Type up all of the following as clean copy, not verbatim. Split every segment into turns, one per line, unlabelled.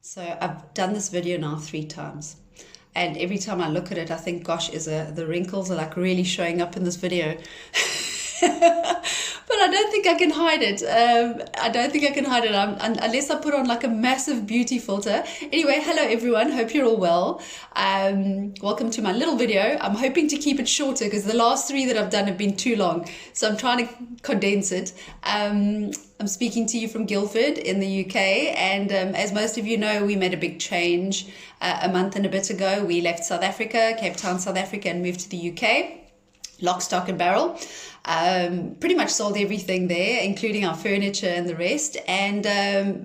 So I've done this video now 3 times. And every time I look at it, I think, gosh, the wrinkles are like really showing up in this video. But I don't think I can hide it. I don't think I can hide it unless I put on like a massive beauty filter. Anyway, hello everyone. Hope you're all well. Welcome to my little video. I'm hoping to keep it shorter because the last 3 that I've done have been too long. So I'm trying to condense it. I'm speaking to you from Guildford in the UK. And as most of you know, we made a big change a month and a bit ago. We left South Africa, Cape Town, South Africa, and moved to the UK. Lock, stock and barrel. Pretty much sold everything there, including our furniture and the rest, and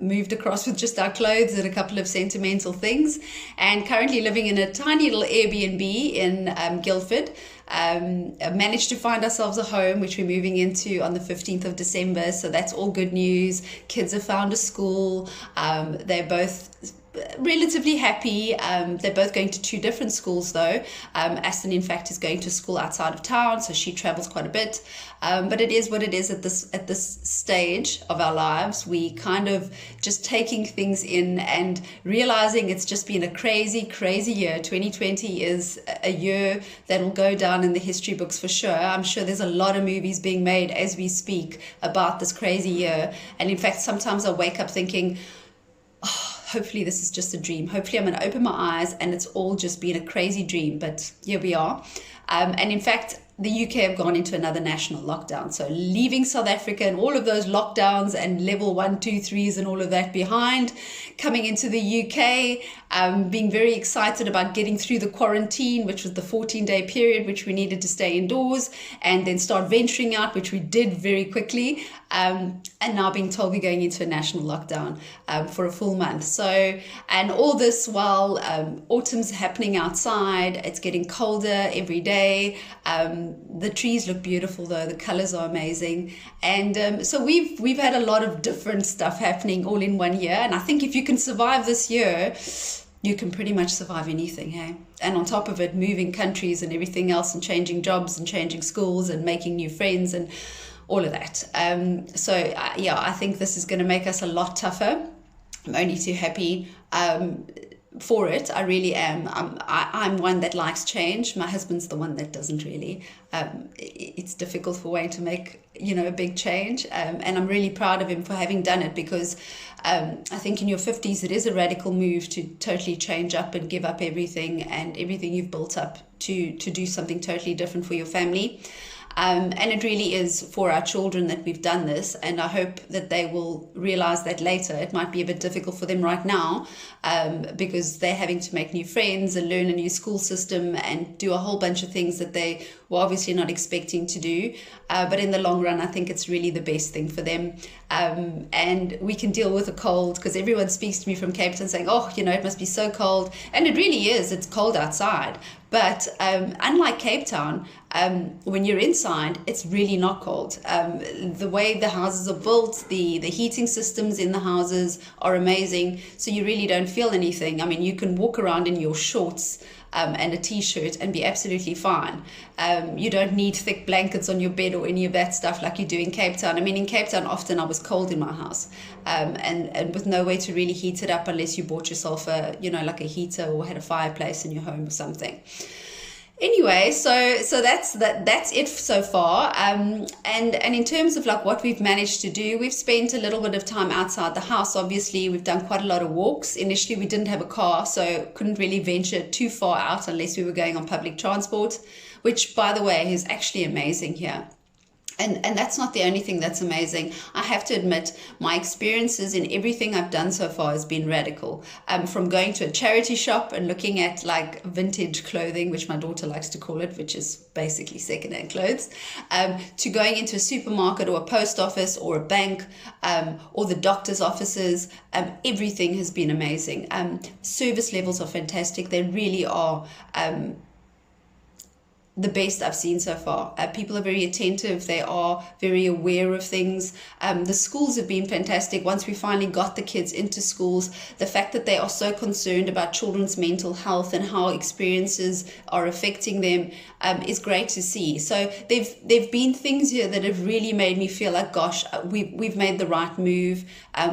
moved across with just our clothes and a couple of sentimental things, and currently living in a tiny little Airbnb in Guildford. Managed to find ourselves a home, which we're moving into on the 15th of December, so that's all good news. Kids have found a school. They're both relatively happy. They're both going to 2 different schools though. Aston in fact is going to school outside of town, so she travels quite a bit, but it is what it is at this stage of our lives. We kind of just taking things in and realizing it's just been a crazy year. 2020 is a year that will go down in the history books for sure. I'm sure there's a lot of movies being made as we speak about this crazy year, and in fact sometimes I wake up thinking, hopefully this is just a dream. Hopefully I'm going to open my eyes and it's all just been a crazy dream, but here we are. And in fact, the UK have gone into another national lockdown. So leaving South Africa and all of those lockdowns and level 1, 2, 3s and all of that behind, coming into the UK, being very excited about getting through the quarantine, which was the 14-day period, which we needed to stay indoors and then start venturing out, which we did very quickly. And now being told we're going into a national lockdown for a full month. So, and all this while autumn's happening outside, it's getting colder every day. The trees look beautiful though, the colors are amazing. And so we've had a lot of different stuff happening all in one year. And I think if you can survive this year, you can pretty much survive anything, hey? And on top of it, moving countries and everything else and changing jobs and changing schools and making new friends and all of that. Yeah, I think this is going to make us a lot tougher. I'm only too happy for it. I really am. I'm one that likes change. My husband's the one that doesn't really. It's difficult for Wayne to make, a big change. And I'm really proud of him for having done it because I think in your 50s, it is a radical move to totally change up and give up everything and everything you've built up to do something totally different for your family. And it really is for our children that we've done this, and I hope that they will realize that later. It might be a bit difficult for them right now because they're having to make new friends and learn a new school system and do a whole bunch of things that they were obviously not expecting to do. But in the long run, I think it's really the best thing for them. And we can deal with a cold because everyone speaks to me from Cape Town saying, oh, it must be so cold. And it really is. It's cold outside. But unlike Cape Town, when you're inside, it's really not cold. The way the houses are built, the heating systems in the houses are amazing. So you really don't feel anything. I mean, you can walk around in your shorts and a t-shirt and be absolutely fine. You don't need thick blankets on your bed or any of that stuff like you do in Cape Town. I mean, in Cape Town, often I was cold in my house and with no way to really heat it up unless you bought yourself like a heater or had a fireplace in your home or something. Anyway, so that's it so far. And in terms of like what we've managed to do, we've spent a little bit of time outside the house. Obviously, we've done quite a lot of walks. Initially, we didn't have a car, so couldn't really venture too far out unless we were going on public transport, which, by the way, is actually amazing here. And that's not the only thing that's amazing. I have to admit, my experiences in everything I've done so far has been radical. From going to a charity shop and looking at like vintage clothing, which my daughter likes to call it, which is basically secondhand clothes, to going into a supermarket or a post office or a bank or the doctor's offices. Everything has been amazing. Service levels are fantastic. They really are. The best I've seen so far. People are very attentive. They are very aware of things. The schools have been fantastic. Once we finally got the kids into schools, the fact that they are so concerned about children's mental health and how experiences are affecting them is great to see. So there've been things here that have really made me feel like, gosh, we've made the right move.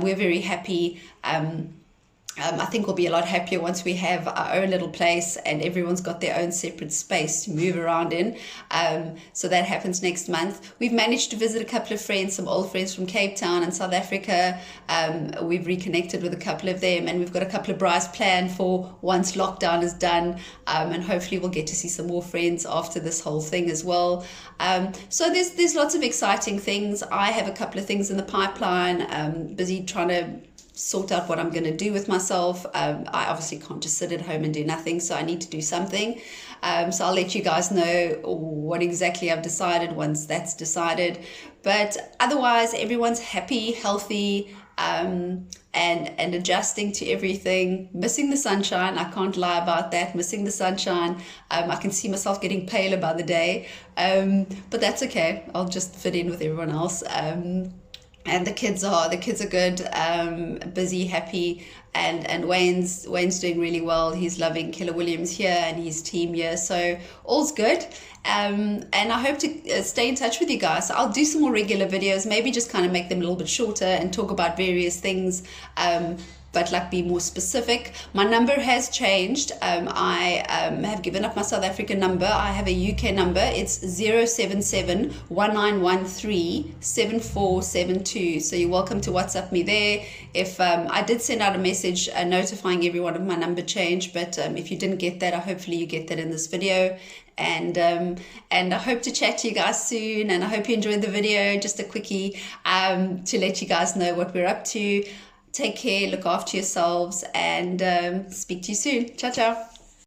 We're very happy. I think we'll be a lot happier once we have our own little place and everyone's got their own separate space to move around in. So that happens next month. We've managed to visit a couple of friends, some old friends from Cape Town and South Africa. We've reconnected with a couple of them, and we've got a couple of brides planned for once lockdown is done. And hopefully we'll get to see some more friends after this whole thing as well. So there's lots of exciting things. I have a couple of things in the pipeline, busy trying to sort out what I'm going to do with myself. I obviously can't just sit at home and do nothing, so I need to do something. So I'll let you guys know what exactly I've decided once that's decided. But otherwise, everyone's happy, healthy, and adjusting to everything. Missing the sunshine, I can't lie about that. Missing the sunshine. I can see myself getting paler by the day, but that's okay. I'll just fit in with everyone else. And the kids are good, busy, happy, and Wayne's doing really well. He's loving Keller Williams here and his team here, so all's good. And I hope to stay in touch with you guys. So I'll do some more regular videos, maybe just kind of make them a little bit shorter and talk about various things, but like be more specific. My number has changed. I have given up my South African number. I have a UK number. It's 077 1913 7472. So you're welcome to WhatsApp me there. If I did send out a message notifying everyone of my number change, but if you didn't get that, hopefully you get that in this video. And I hope to chat to you guys soon, and I hope you enjoyed the video. Just a quickie to let you guys know what we're up to. Take care, look after yourselves, and speak to you soon. Ciao, ciao.